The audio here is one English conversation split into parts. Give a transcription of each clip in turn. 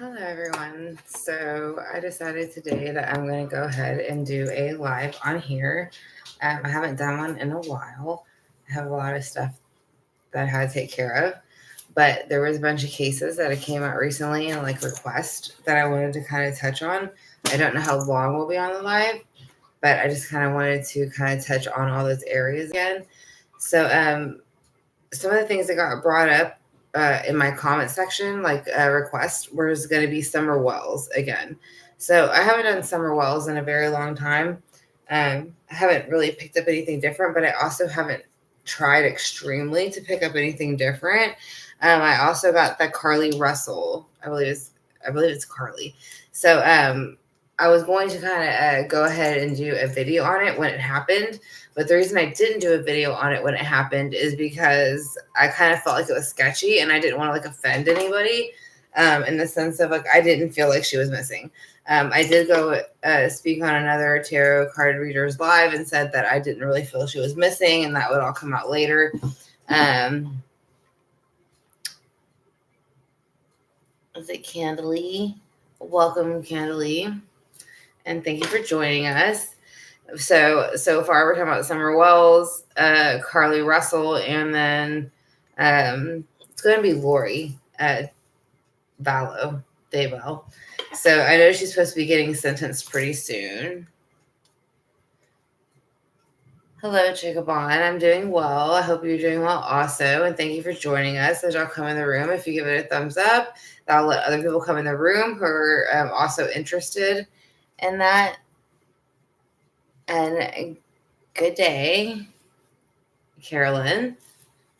Hello, everyone. So I decided today that I'm going to go ahead and do a live on here. I haven't done one in a while. I have a lot of stuff that I had to take care of, but there was a bunch of cases that came out recently and like requests that I wanted to kind of touch on. I don't know how long we'll be on the live, but I just kind of wanted to kind of touch on all those areas again. So some of the things that got brought up in my comment section, like a request, was going to be summer wells again. So I haven't done summer wells in a very long time. I haven't really picked up anything different, but I also haven't tried extremely to pick up anything different. I also got the Carlee Russel. I believe it's Carlee. So I was going to kind of go ahead and do a video on it when it happened. But the reason I didn't do a video on it when it happened is because I kind of felt like it was sketchy and I didn't want to like offend anybody in the sense of like I didn't feel like she was missing. I did go speak on another tarot card reader's live and said that I didn't really feel she was missing and that would all come out later. Is it Candalee? Welcome, Candalee. And thank you for joining us. So far we're talking about Summer Wells, Carlee Russell, and then it's going to be Lori Vallow, Daybell. So I know she's supposed to be getting sentenced pretty soon. Hello, Chicabon. I'm doing well. I hope you're doing well also. And thank you for joining us as y'all come in the room. If you give it a thumbs up, that'll let other people come in the room who are also interested in that. And good day, Carolyn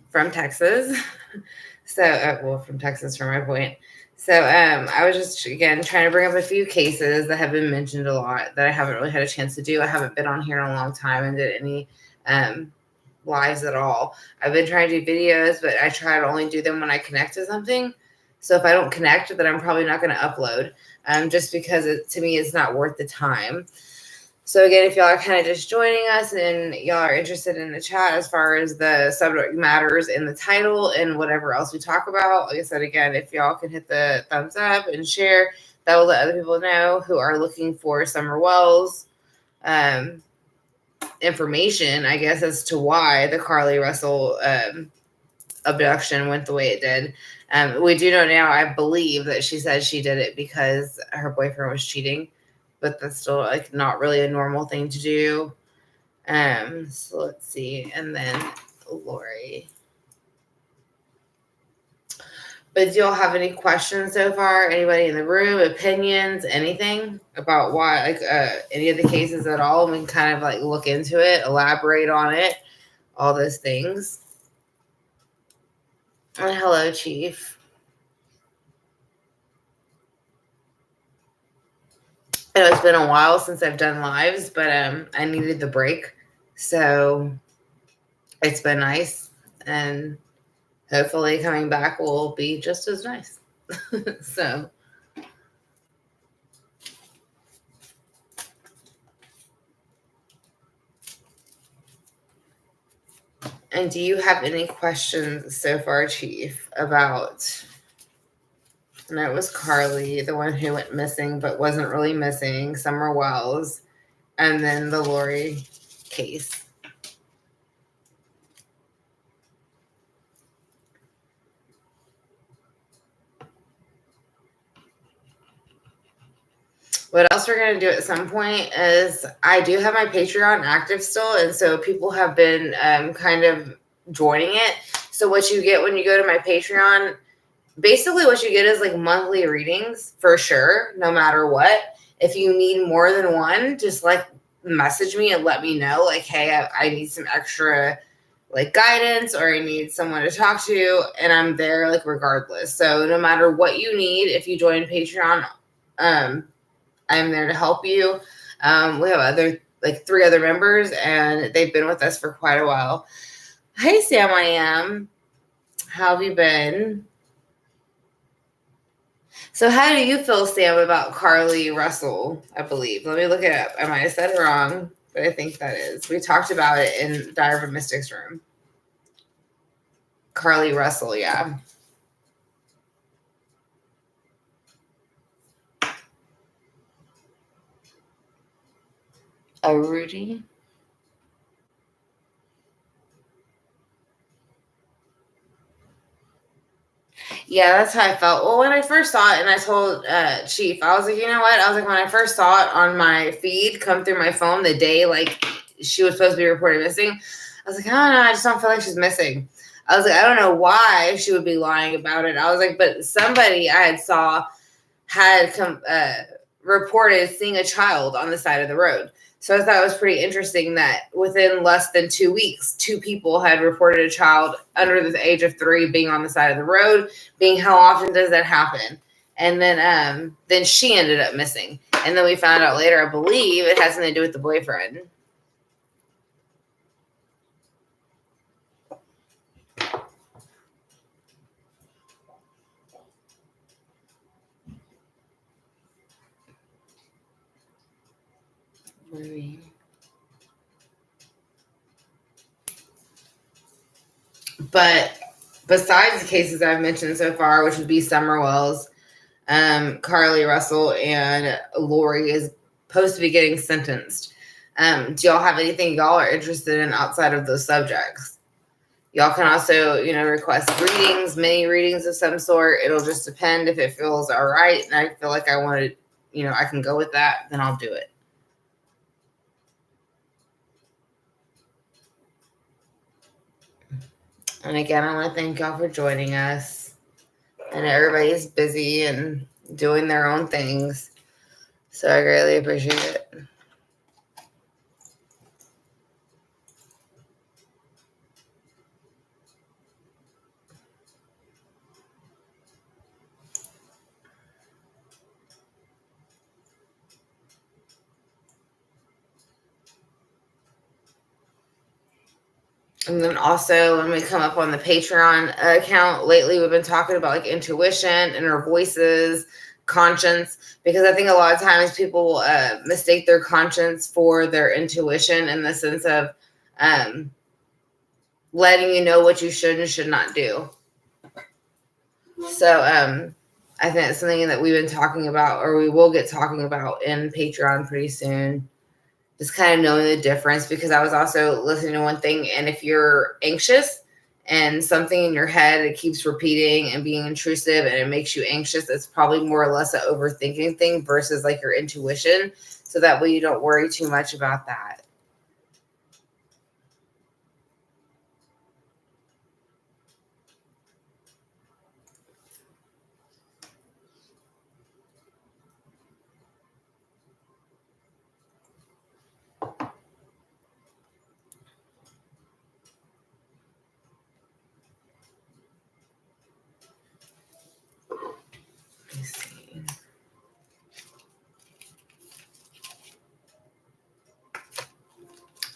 from Texas. From Texas from my point. So I was just, again, trying to bring up a few cases that have been mentioned a lot that I haven't really had a chance to do. I haven't been on here in a long time and did any lives at all. I've been trying to do videos, but I try to only do them when I connect to something. So if I don't connect, then I'm probably not going to upload just because to me, it's not worth the time. So again, if y'all are kind of just joining us and y'all are interested in the chat as far as the subject matters in the title and whatever else we talk about, like I said, again, if y'all can hit the thumbs up and share, that will let other people know who are looking for Summer Wells information, I guess, as to why the Carlee Russell abduction went the way it did. We do know now, I believe, that she said she did it because her boyfriend was cheating. But that's still like not really a normal thing to do. So let's see. And then Lori. But do y'all have any questions so far? Anybody in the room? Opinions? Anything about why, like any of the cases at all? We can kind of like look into it, elaborate on it, all those things. And hello, Chief. I know it's been a while since I've done lives, but I needed the break. So it's been nice. And hopefully coming back will be just as nice. So. And do you have any questions so far, Chief, about, and it was Carlee, the one who went missing but wasn't really missing, Summer Wells, and then the Lori case? What else we're going to do at some point is I do have my Patreon active still, and so people have been kind of joining it. So what you get when you go to my Patreon, basically what you get is like monthly readings for sure, no matter what. If you need more than one, just like message me and let me know, like, hey, I need some extra like guidance or I need someone to talk to, and I'm there like regardless. So no matter what you need, if you join Patreon, I'm there to help you. We have like 3 other members, and they've been with us for quite a while. Hey, Sam, I am. How have you been? So how do you feel, Sam, about Carlee Russell, I believe? Let me look it up. I might have said it wrong, but I think that is. We talked about it in Diary of a Mystic's room. Carlee Russell, yeah. A Rudy? Yeah, that's how I felt. Well, when I first saw it, and I told Chief, I was like, you know what? I was like, when I first saw it on my feed come through my phone the day like she was supposed to be reported missing, I was like, I don't know, I just don't feel like she's missing. I was like, I don't know why she would be lying about it. I was like, but somebody I had saw had reported seeing a child on the side of the road. So I thought it was pretty interesting that within less than 2 weeks, 2 people had reported a child under the age of 3 being on the side of the road. Being how often does that happen? And then she ended up missing. And then we found out later, I believe it has something to do with the boyfriend. But besides the cases I've mentioned so far, which would be Summerwell's, Carlee, Russel, and Lori is supposed to be getting sentenced. Do y'all have anything y'all are interested in outside of those subjects? Y'all can also, request readings, mini readings of some sort. It'll just depend if it feels all right. And I feel like I want to, I can go with that, then I'll do it. And again, I want to thank y'all for joining us. And everybody's busy and doing their own things. So I greatly appreciate it. And then also when we come up on the Patreon account lately, we've been talking about like intuition, inner voices, conscience, because I think a lot of times people mistake their conscience for their intuition in the sense of letting you know what you should and should not do. So I think it's something that we've been talking about, or we will get talking about in Patreon pretty soon. Just kind of knowing the difference, because I was also listening to one thing, and if you're anxious and something in your head it keeps repeating and being intrusive and it makes you anxious, it's probably more or less an overthinking thing versus like your intuition. So that way you don't worry too much about that. Let me see.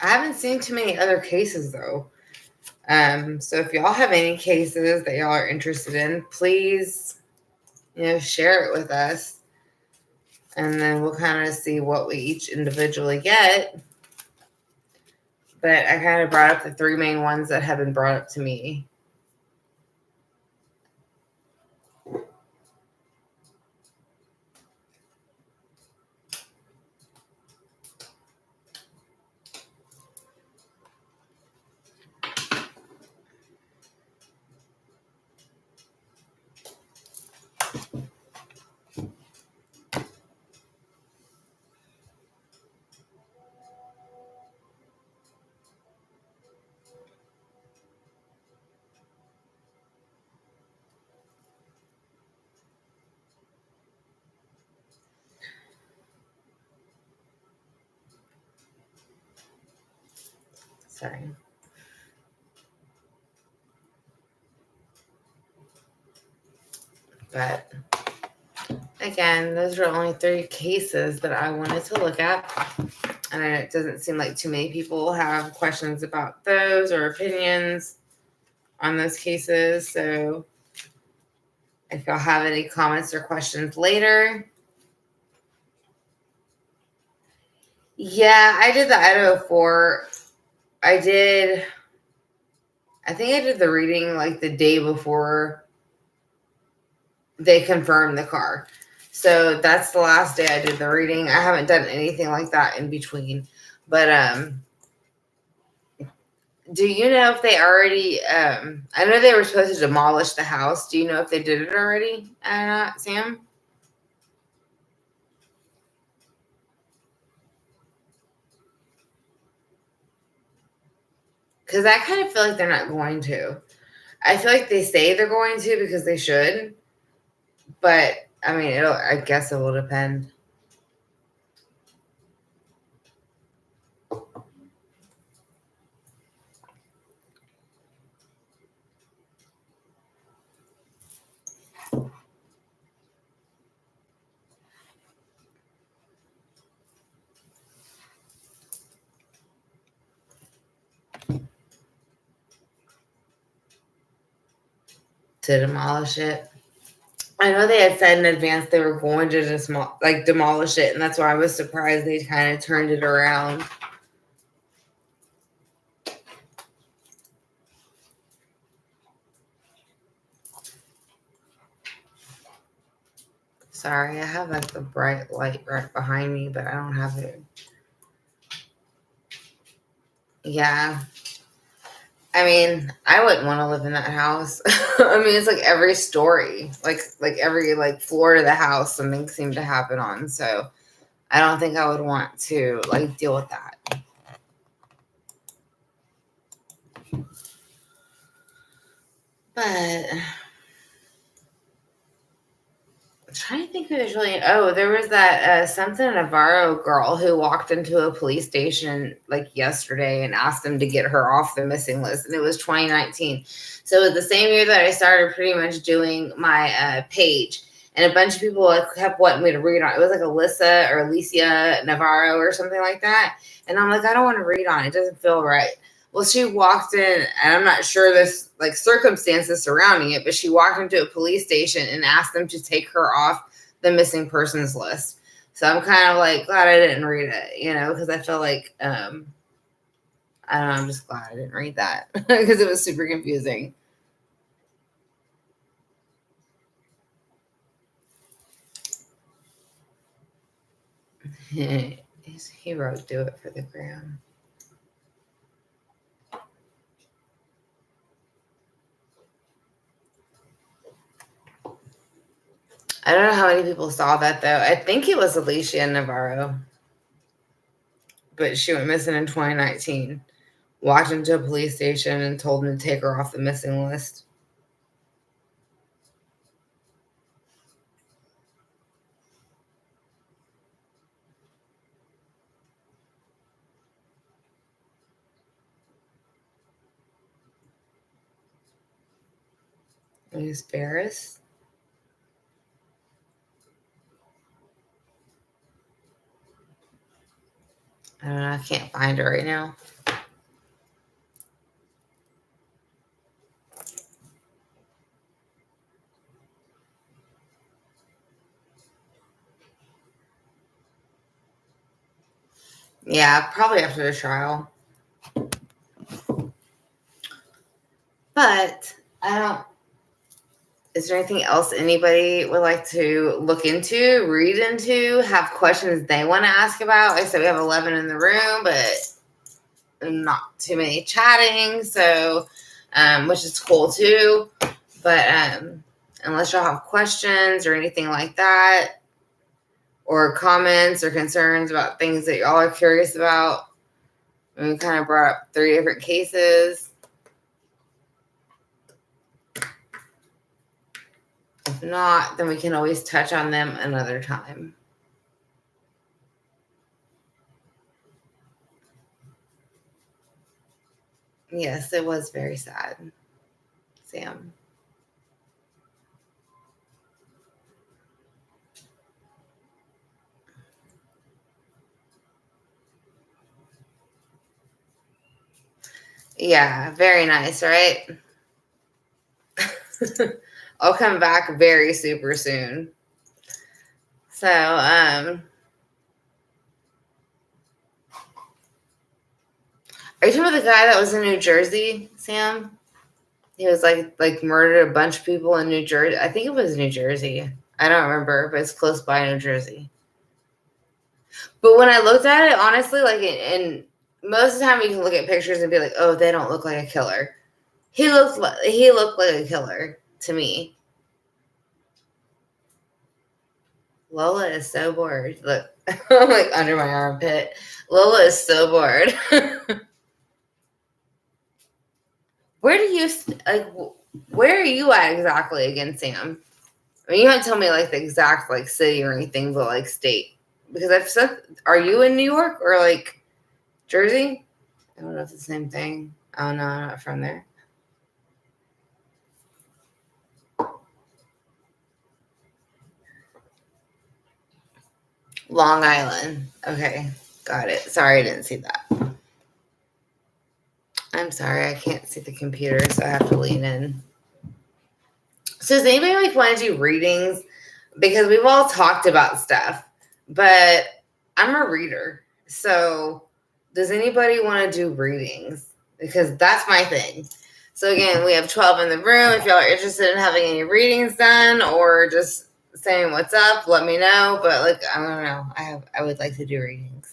I haven't seen too many other cases though. So if y'all have any cases that y'all are interested in, please, share it with us. And then we'll kind of see what we each individually get. But I kind of brought up the 3 main ones that have been brought up to me. Sorry. But again, those are only 3 cases that I wanted to look at. And it doesn't seem like too many people have questions about those or opinions on those cases. So if y'all have any comments or questions later. Yeah, I did the Idaho 4. I think I did the reading like the day before they confirmed the car. So that's the last day I did the reading. I haven't done anything like that in between. But do you know if they already? I know they were supposed to demolish the house. Do you know if they did it already? Sam. Because I kind of feel like they're not going to. I feel like they say they're going to because they should. But I mean, I guess it will depend. To demolish it. I know they had said in advance they were going to just demolish it, and that's why I was surprised they kind of turned it around. Sorry, I have like the bright light right behind me, but I don't have it. Yeah. I mean, I wouldn't want to live in that house. I mean, it's like every story, like every floor of the house, something seemed to happen on. So I don't think I would want to deal with that. But I'm trying to think who there's really. Oh, there was that something Navarro girl who walked into a police station yesterday and asked them to get her off the missing list, and it was 2019. So it was the same year that I started pretty much doing my page, and a bunch of people kept wanting me to read on. It was like Alyssa or Alicia Navarro or something like that, and I'm like, I don't want to read on it. It doesn't feel right. Well, she walked in, and I'm not sure this circumstances surrounding it, but she walked into a police station and asked them to take her off the missing persons list. So I'm kind of glad I didn't read it, because I feel like I don't know, I'm just glad I didn't read that because it was super confusing. He wrote, "Do it for the gram." I don't know how many people saw that though. I think it was Alicia Navarro, but she went missing in 2019. Walked into a police station and told them to take her off the missing list. Miss Farias. I don't know. I can't find her right now. Yeah, probably after the trial. But I don't. Is there anything else anybody would like to look into, read into, have questions they want to ask about? Like I said, we have 11 in the room, but not too many chatting, so which is cool too. But unless y'all have questions or anything like that, or comments or concerns about things that y'all are curious about, we kind of brought up 3 different cases. If not, then we can always touch on them another time. Yes, it was very sad, Sam. Yeah, very nice, right? I'll come back very super soon. So, are you talking about the guy that was in New Jersey, Sam? He was like murdered a bunch of people in New Jersey. I think it was New Jersey. I don't remember, but it's close by New Jersey. But when I looked at it, honestly, like, and most of the time you can look at pictures and be like, oh, they don't look like a killer. He looked like a killer to me. Lola is so bored. Look, I'm like under my armpit. Lola is so bored. Where do you like? Where are you at exactly again, Sam? I mean, you haven't told me like the exact like city or anything, but like state. Because I've said, are you in New York or like Jersey? I don't know if it's the same thing. Oh no, I'm not from there. Long Island. Okay, got it. Sorry, I didn't see that. I'm sorry, I can't see the computer, so I have to lean in. So does anybody like want to do readings? Because we've all talked about stuff, but I'm a reader. So does anybody want to do readings? Because that's my thing. So again, we have 12 in the room. If y'all are interested in having any readings done or just saying what's up, let me know. But like, I don't know. I would like to do readings.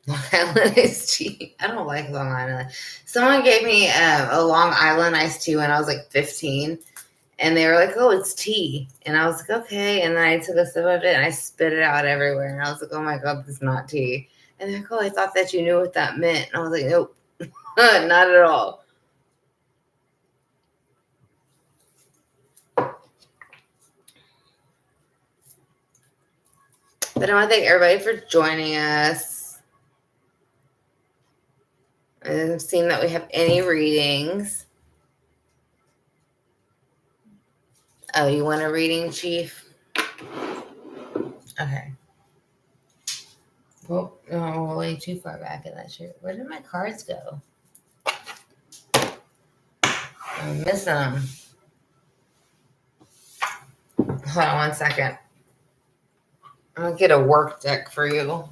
Long Island iced tea. I don't like Long Island. Someone gave me a Long Island iced tea when I was like 15. And they were like, oh, it's tea. And I was like, okay. And then I took a sip of it and I spit it out everywhere. And I was like, oh my God, this is not tea. And they're like, oh, I thought that you knew what that meant. And I was like, nope, not at all. But I want to thank everybody for joining us. I haven't seen that we have any readings. Oh, you want a reading, Chief? Okay. Well, no, we're way too far back in that shirt. Where did my cards go? I'm missing them. Hold on one second. I'm going to get a work deck for you.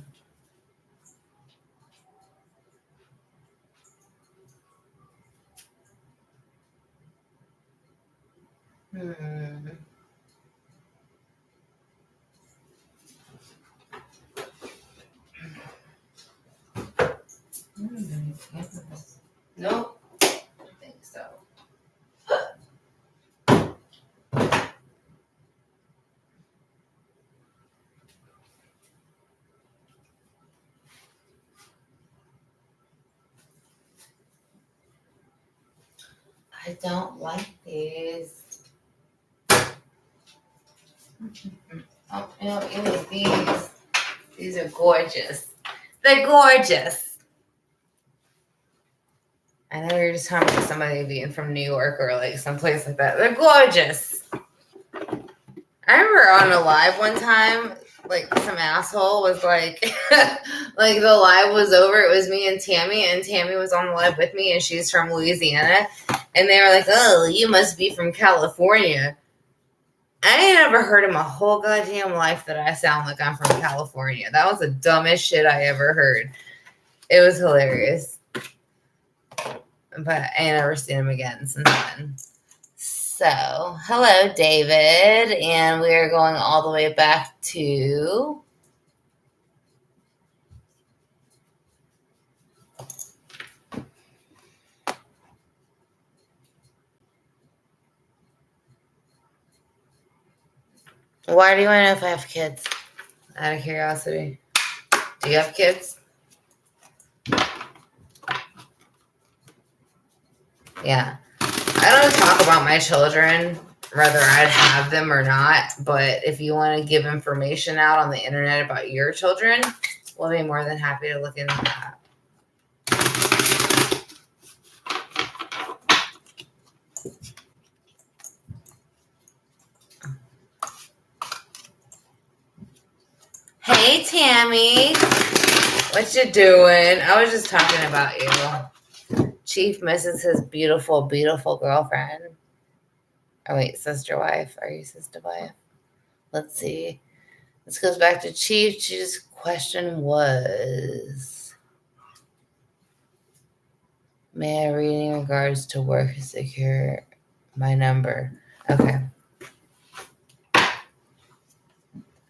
Nope. I don't think so. I don't like these. Oh, no, it was these. These are gorgeous. They're gorgeous. I know you're just talking about somebody being from New York or like someplace like that. They're gorgeous. I remember on a live one time, like some asshole was like, like the live was over. It was me and Tammy was on the live with me, and she's from Louisiana. And they were like, oh, you must be from California. I ain't ever heard in my whole goddamn life that I sound like I'm from California. That was the dumbest shit I ever heard. It was hilarious. But I ain't never seen him again since then. So, hello, David. And we are going all the way back to... Why do you want to know if I have kids? Out of curiosity. Do you have kids? Yeah. I don't talk about my children, whether I'd have them or not. But if you want to give information out on the internet about your children, we'll be more than happy to look into that. Hey, Tammy. What you doing? I was just talking about you. Chief misses his beautiful, beautiful girlfriend. Oh, wait, sister wife. Are you sister wife? Let's see. This goes back to Chief. Chief's question was, may I read in regards to work secure my number? Okay.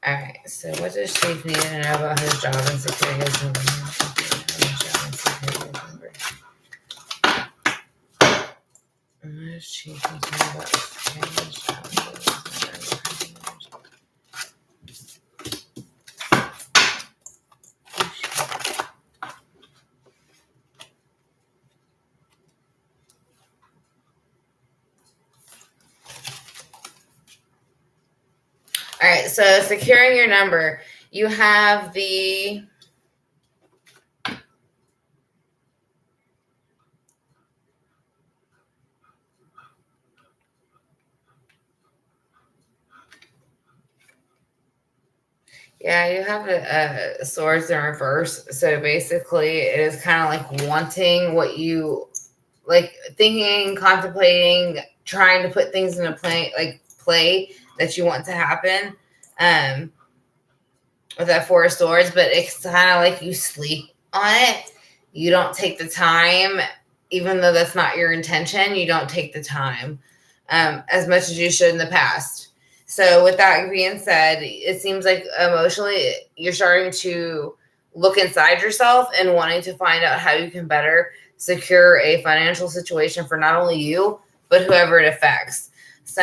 Alright, so what does Chief need to know about his job and secure his number? What does Chief need to know about securing his job and secure his number? All right, so securing your number, you have the you have the swords in reverse. So basically, it is kind of like wanting what you like, thinking, contemplating, trying to put things in a play that you want to happen. With that Four of Swords, but it's kind of like you sleep on it. You don't take the time, even though that's not your intention. You don't take the time as much as you should in the past. So with that being said, it seems like emotionally you're starting to look inside yourself and wanting to find out how you can better secure a financial situation for not only you, but whoever it affects. So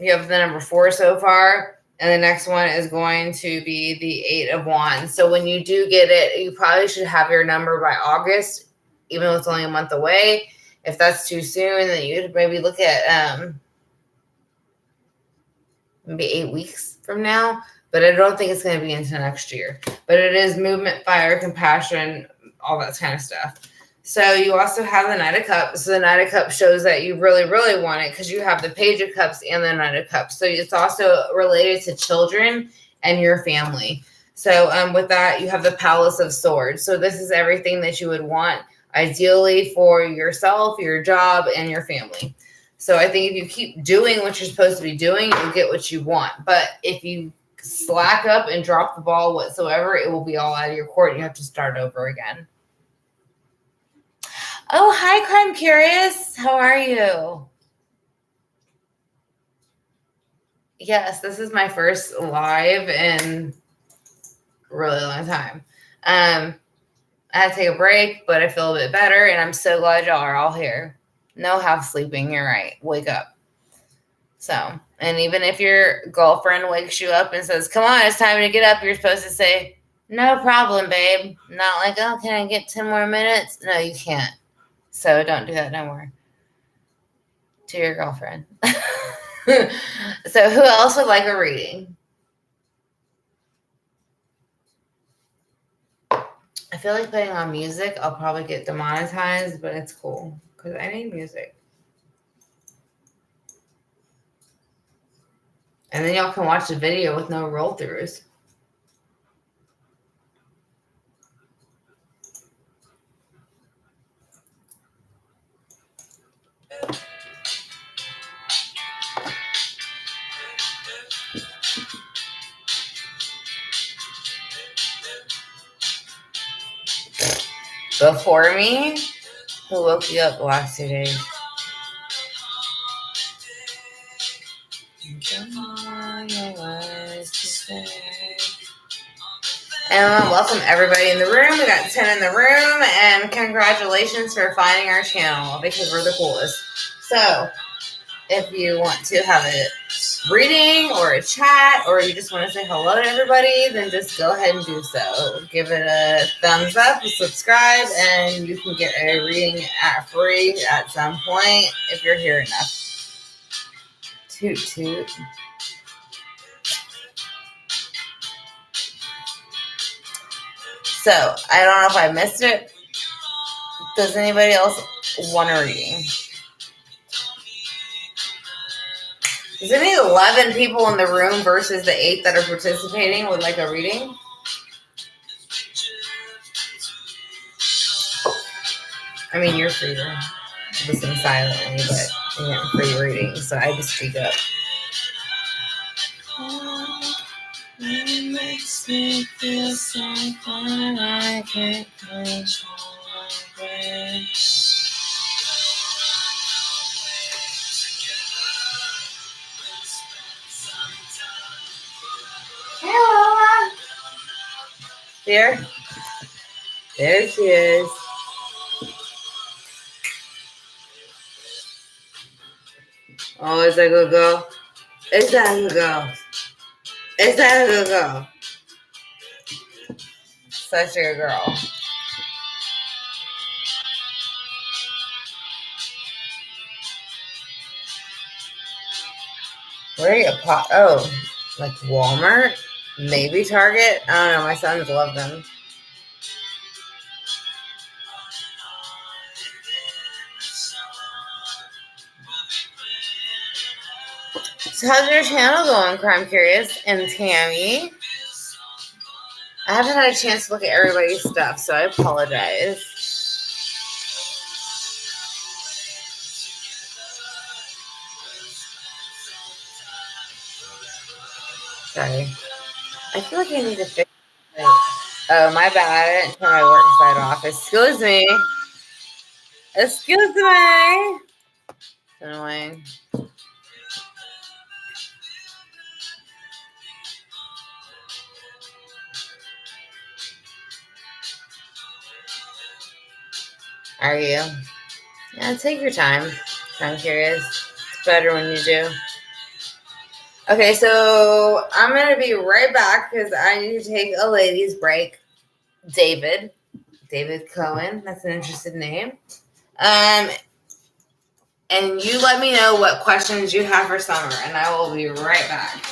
you have the number 4 so far. And the next one is going to be the 8 of Wands. So when you do get it, you probably should have your number by August, even though it's only a month away. If that's too soon, then you'd maybe look at maybe 8 weeks from now. But I don't think it's going to be until next year. But it is movement, fire, compassion, all that kind of stuff. So you also have the Knight of Cups. So the Knight of Cups shows that you really, really want it because you have the Page of Cups and the Knight of Cups. So it's also related to children and your family. So with that, you have the Palace of Swords. So this is everything that you would want, ideally, for yourself, your job, and your family. So I think if you keep doing what you're supposed to be doing, you'll get what you want. But if you slack up and drop the ball whatsoever, it will be all out of your court. You have to start over again. Oh, hi, Crime Curious. How are you? Yes, this is my first live in a really long time. I had to take a break, but I feel a bit better, and I'm so glad y'all are all here. No half sleeping. You're right. Wake up. So, and even if your girlfriend wakes you up and says, come on, it's time to get up, you're supposed to say, no problem, babe. Not like, oh, can I get 10 more minutes? No, you can't. So don't do that no more to your girlfriend. So who else would like a reading? I feel like putting on music, I'll probably get demonetized, but it's cool because I need music. And then y'all can watch the video with no roll-throughs. Before me, who woke you up the last 2 days? And welcome everybody in the room. We got 10 in the room, and congratulations for finding our channel because we're the coolest. So if you want to have a reading or a chat, or you just want to say hello to everybody, then just go ahead and do so. Give it a thumbs up, subscribe, and you can get a reading free at some point if you're here enough. Toot toot. So I don't know if I missed it. Does anybody else want a reading? Is there any 11 people in the room versus the 8 that are participating would like a reading? I mean, you're free to listen silently, but you're getting free reading, so I just speak up. It makes me feel so fine, I can't control my Here. There she is. Oh, is that a good girl? Is that a good girl? Is that a good girl? Such a good girl. Where are you? Oh, like Walmart? Maybe Target? I don't know. My sons love them. So how's your channel going, Crime Curious and Tammy? I haven't had a chance to look at everybody's stuff, so I apologize. Sorry. I feel like I need to fix it. Oh, my bad. I didn't turn my work side off. Excuse me. Excuse me. Annoying. Are you? Yeah, take your time. I'm curious. It's better when you do. Okay, so I'm going to be right back because I need to take a ladies' break. David Cohen. That's an interesting name. And you let me know what questions you have for Summer, and I will be right back.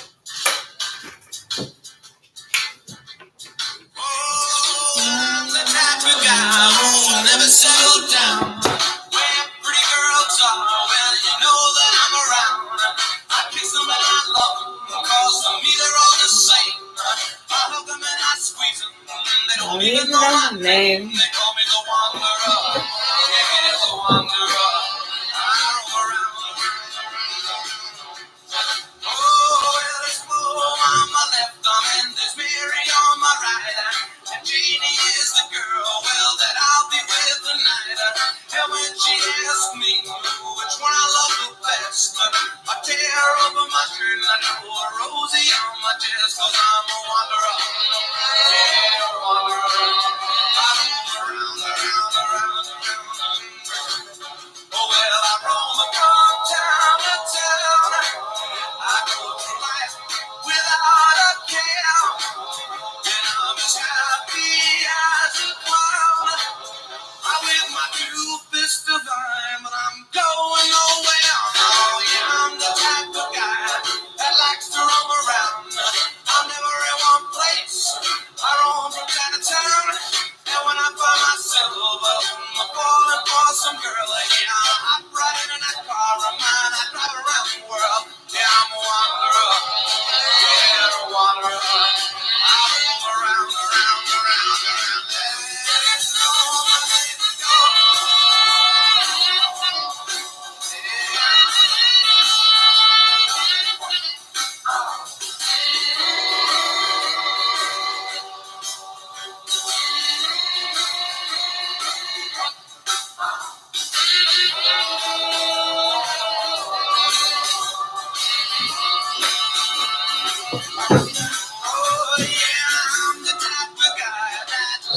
Never settle down. Where pretty girls are, well, you know that I'm around. I kiss them and I love them, cause to me they're all the same. I hug them and I squeeze them, they don't even know my name. They call me the Wanderer, yeah, the Wanderer. I roam around. Oh, well, there's Flo on my left arm and there's Mary on my right. And Janie is the girl, well, that I'll be with tonight. And when she asks me which one I love the best, I tear over my shirt and I know a Rosie on my chest, cause I'm a wanderer. Yeah, a wanderer. I roam around. Oh, well, I roam from town to town. I go through life without a care. And I'm as happy as a clown. I'm with my two fists divine, but I'm going nowhere. Oh, yeah, I'm the type of guy that likes to roam around. I'm never in one place. I roam from town to town. And when I find myself, I'm falling for some girl. Yeah, I'm riding in that car of mine. I drive around the world. Yeah, I'm a wanderer. Yeah, a wanderer. I roam around.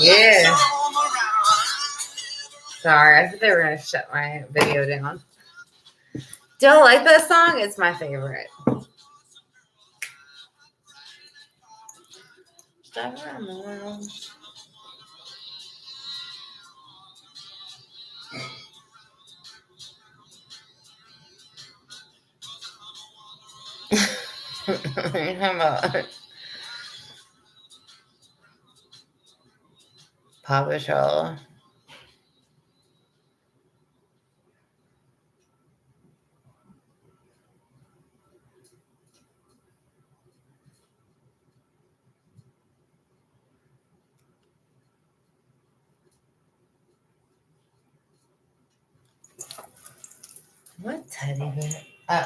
Yeah. Sorry, I thought they were going to shut my video down. Don't like that song? It's my favorite. Drive around the world. How about Paw Patrol? What teddy bear?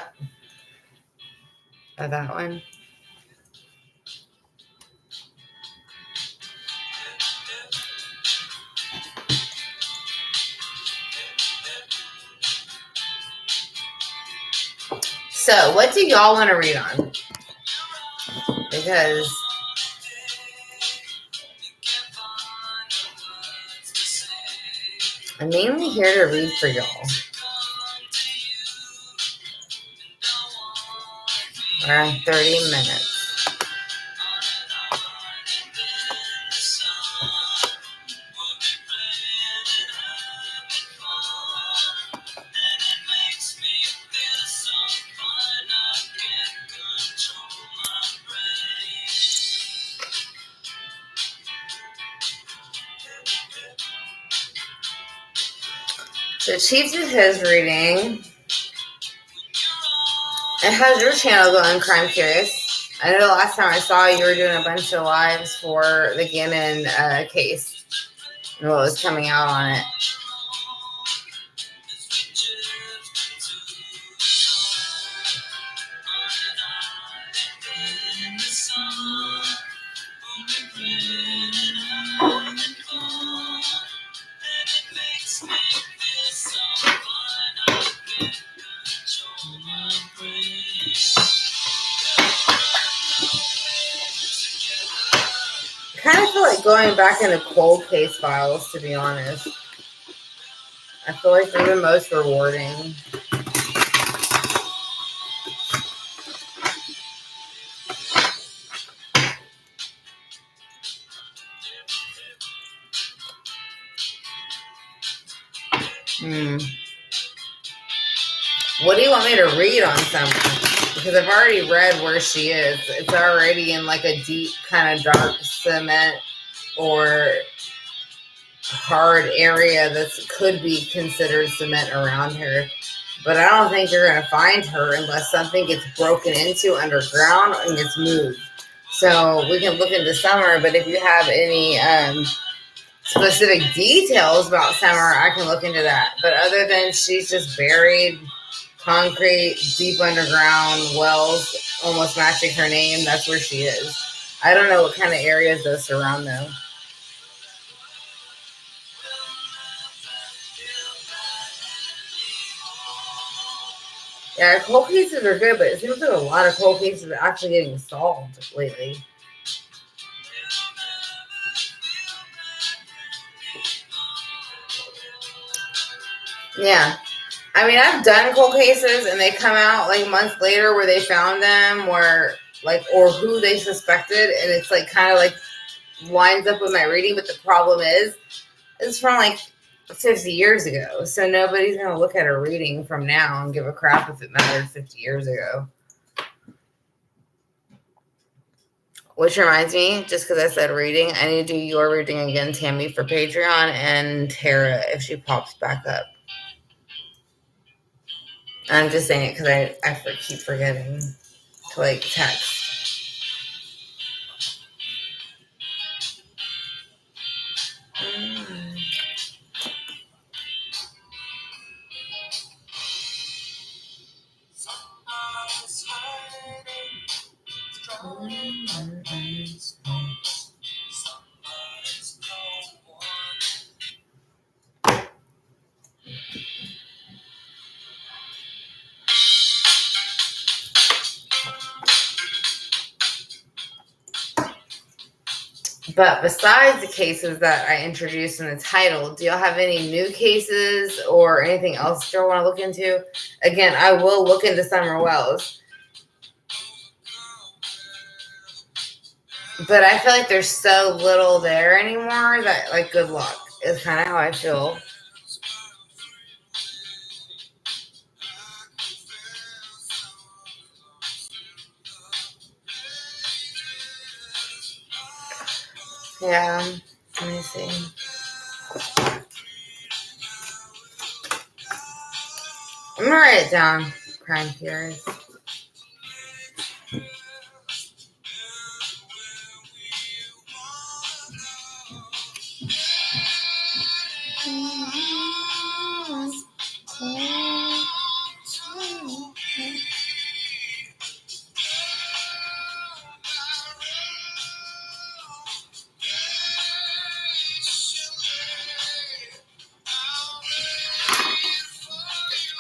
Oh, that one. So, what do y'all want to read on? Because I'm mainly here to read for y'all. Around 30 minutes. So Chief did his reading. And how's your channel going, Crime Curious? I know the last time I saw you were doing a bunch of lives for the Gannon case and what was coming out on it. I kind of feel like going back into cold case files, to be honest. I feel like they're the most rewarding. What do you want me to read on Summer? Because I've already read where she is. It's already in like a deep kind of dark cement or hard area that could be considered cement around her. But I don't think you're going to find her unless something gets broken into underground and gets moved. So we can look into Summer, but if you have any specific details about Summer, I can look into that. But other than she's just buried, concrete, deep underground wells, almost matching her name, that's where she is. I don't know what kind of areas those surround though. Yeah, cold cases are good, but it seems like a lot of cold cases are actually getting solved lately. Yeah. I mean, I've done cold cases and they come out like months later where they found them or who they suspected, and it's like kind of like lines up with my reading, but the problem is it's from like 50 years ago. So nobody's going to look at a reading from now and give a crap if it mattered 50 years ago. Which reminds me, just because I said reading, I need to do your reading again, Tammy, for Patreon, and Tara if she pops back up. I'm just saying it because I keep forgetting to like text. But besides the cases that I introduced in the title, do y'all have any new cases or anything else y'all want to look into? Again, I will look into Summer Wells. But I feel like there's so little there anymore that, like, good luck is kind of how I feel. Yeah, let me see. I'm gonna write it down. Crime Furious.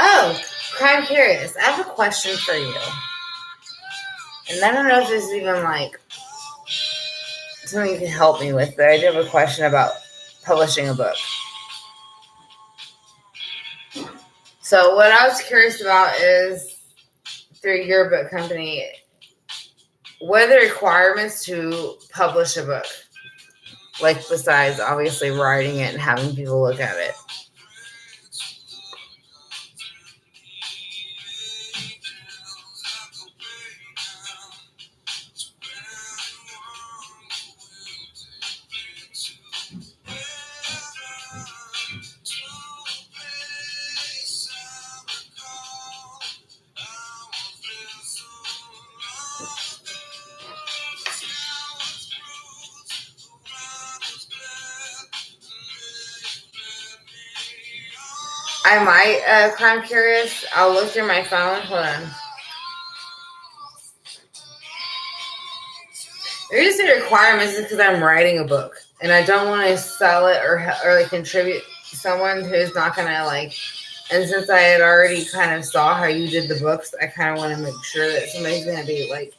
Oh, Crime Curious. I have a question for you. And I don't know if this is even like something you can help me with, but I do have a question about publishing a book. So what I was curious about is, through your book company, what are the requirements to publish a book? Like, besides obviously writing it and having people look at it. I might, I'm curious. I'll look through my phone. Hold on. There's the requirements because I'm writing a book and I don't want to sell it or like contribute to someone who's not gonna like. And since I had already kind of saw how you did the books, I kind of want to make sure that somebody's gonna be like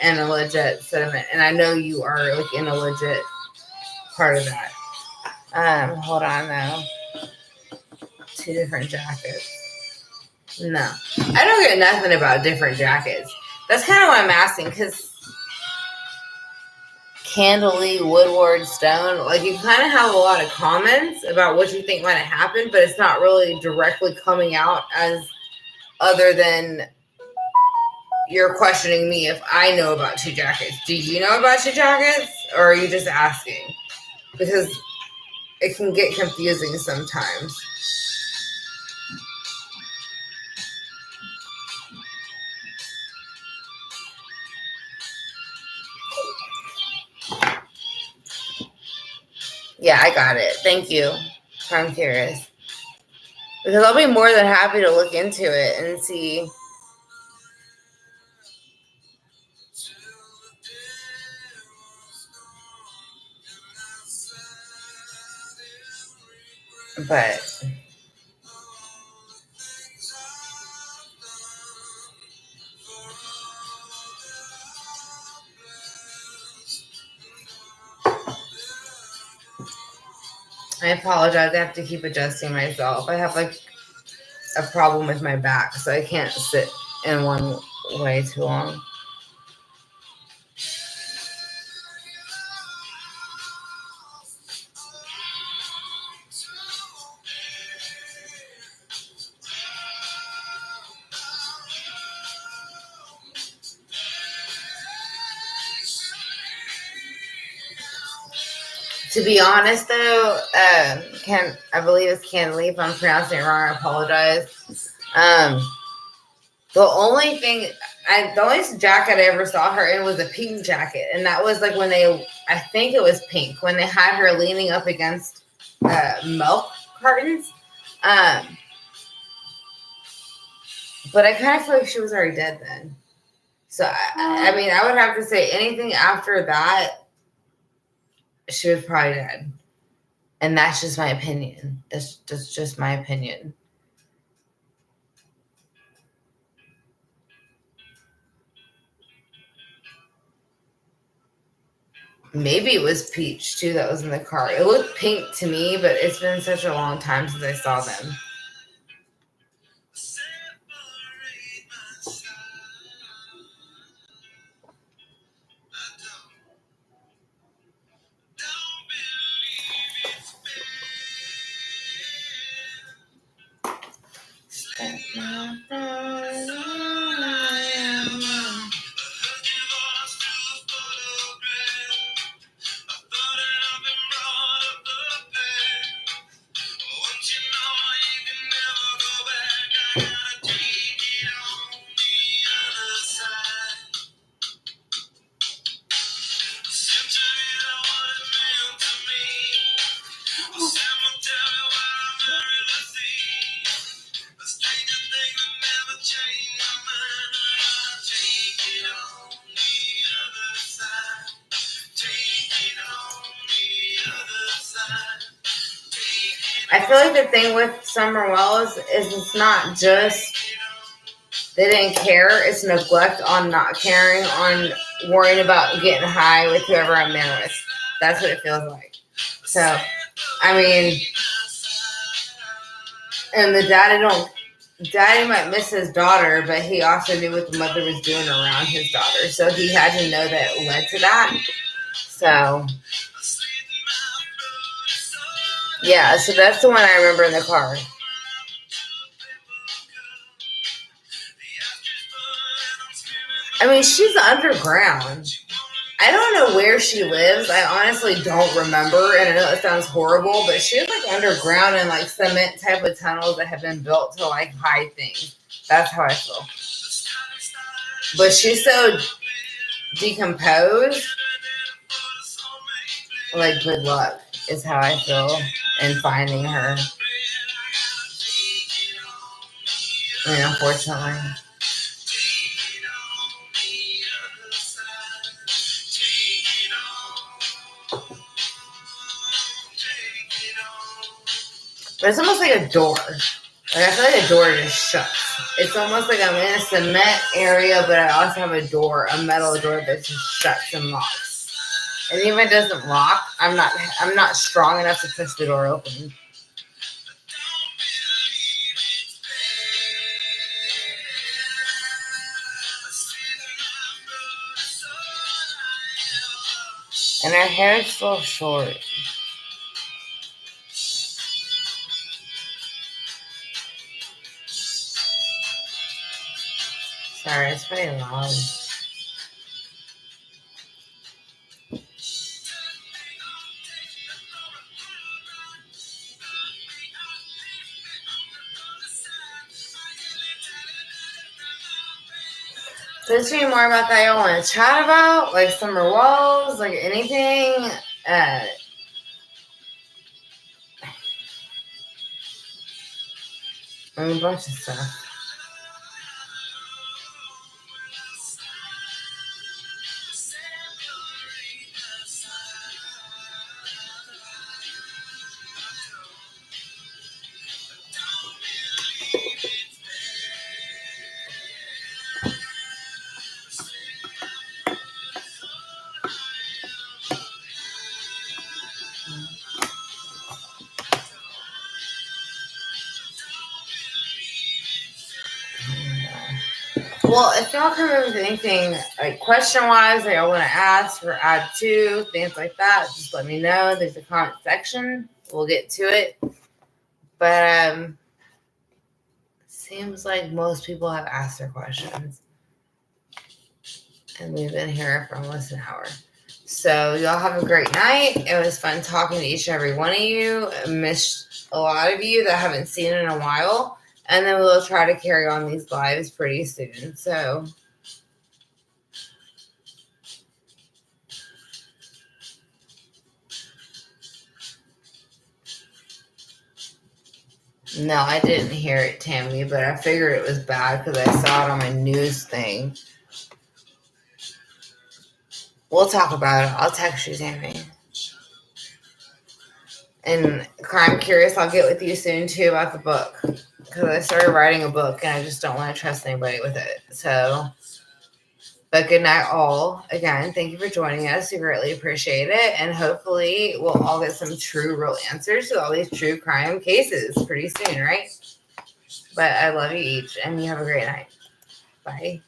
in a legit sentiment. And I know you are like in a legit part of that. Hold on though. 2 different jackets. No, I don't get nothing about different jackets. That's kind of what I'm asking, because Carlee, Woodward, Stone, like you kind of have a lot of comments about what you think might have happened, but it's not really directly coming out as other than you're questioning me if I know about 2 jackets. Do you know about 2 jackets, or are you just asking? Because it can get confusing sometimes. Yeah, I got it. Thank you. I'm curious. Because I'll be more than happy to look into it and see. But I apologize. I have to keep adjusting myself. I have like a problem with my back, so I can't sit in one way too long. To be honest, though, I believe it's Carlee. If I'm pronouncing it wrong, I apologize. The only jacket I ever saw her in was a pink jacket, and that was like when I think it was pink, when they had her leaning up against milk cartons. But I kind of feel like she was already dead then. So I mean, I would have to say anything after that, she was probably dead. And that's just my opinion. That's just my opinion. Maybe it was Peach, too, that was in the car. It looked pink to me, but it's been such a long time since I saw them. I feel like the thing with Summer Wells is it's not just they didn't care, it's neglect on not caring, on worrying about getting high with whoever I'm in with. That's what it feels like. So, I mean, And the daddy might miss his daughter, but he also knew what the mother was doing around his daughter. So he had to know that it led to that. So, yeah, so that's the one I remember in the car. I mean, she's underground. I don't know where she lives. I honestly don't remember, and I know it sounds horrible, but she's like underground in like cement type of tunnels that have been built to like hide things. That's how I feel. But she's so decomposed. Like, good luck is how I feel in finding her. I mean, unfortunately. But it's almost like a door. Like, I feel like a door just shuts. It's almost like I'm in a cement area, but I also have a door, a metal door that just shuts and locks. And even if it doesn't lock, I'm not strong enough to push the door open. And her hair is still short. Sorry, it's pretty loud. So there's any more about that y'all want to chat about? Like summer walls, like anything? I mean, a bunch of stuff. Well, if y'all come up with anything like question-wise that y'all want to ask or add to, things like that, just let me know. There's a comment section. We'll get to it. But seems like most people have asked their questions. And we've been here for almost an hour. So y'all have a great night. It was fun talking to each and every one of you. I missed a lot of you that I haven't seen in a while. And then we'll try to carry on these lives pretty soon. So no, I didn't hear it, Tammy, but I figured it was bad because I saw it on my news thing. We'll talk about it. I'll text you, Tammy. And Crime Curious, I'll get with you soon, too, about the book. Because I started writing a book, and I just don't want to trust anybody with it. So, but good night, all. Again, thank you for joining us. We greatly appreciate it. And hopefully, we'll all get some true, real answers to all these true crime cases pretty soon, right? But I love you each, and you have a great night. Bye.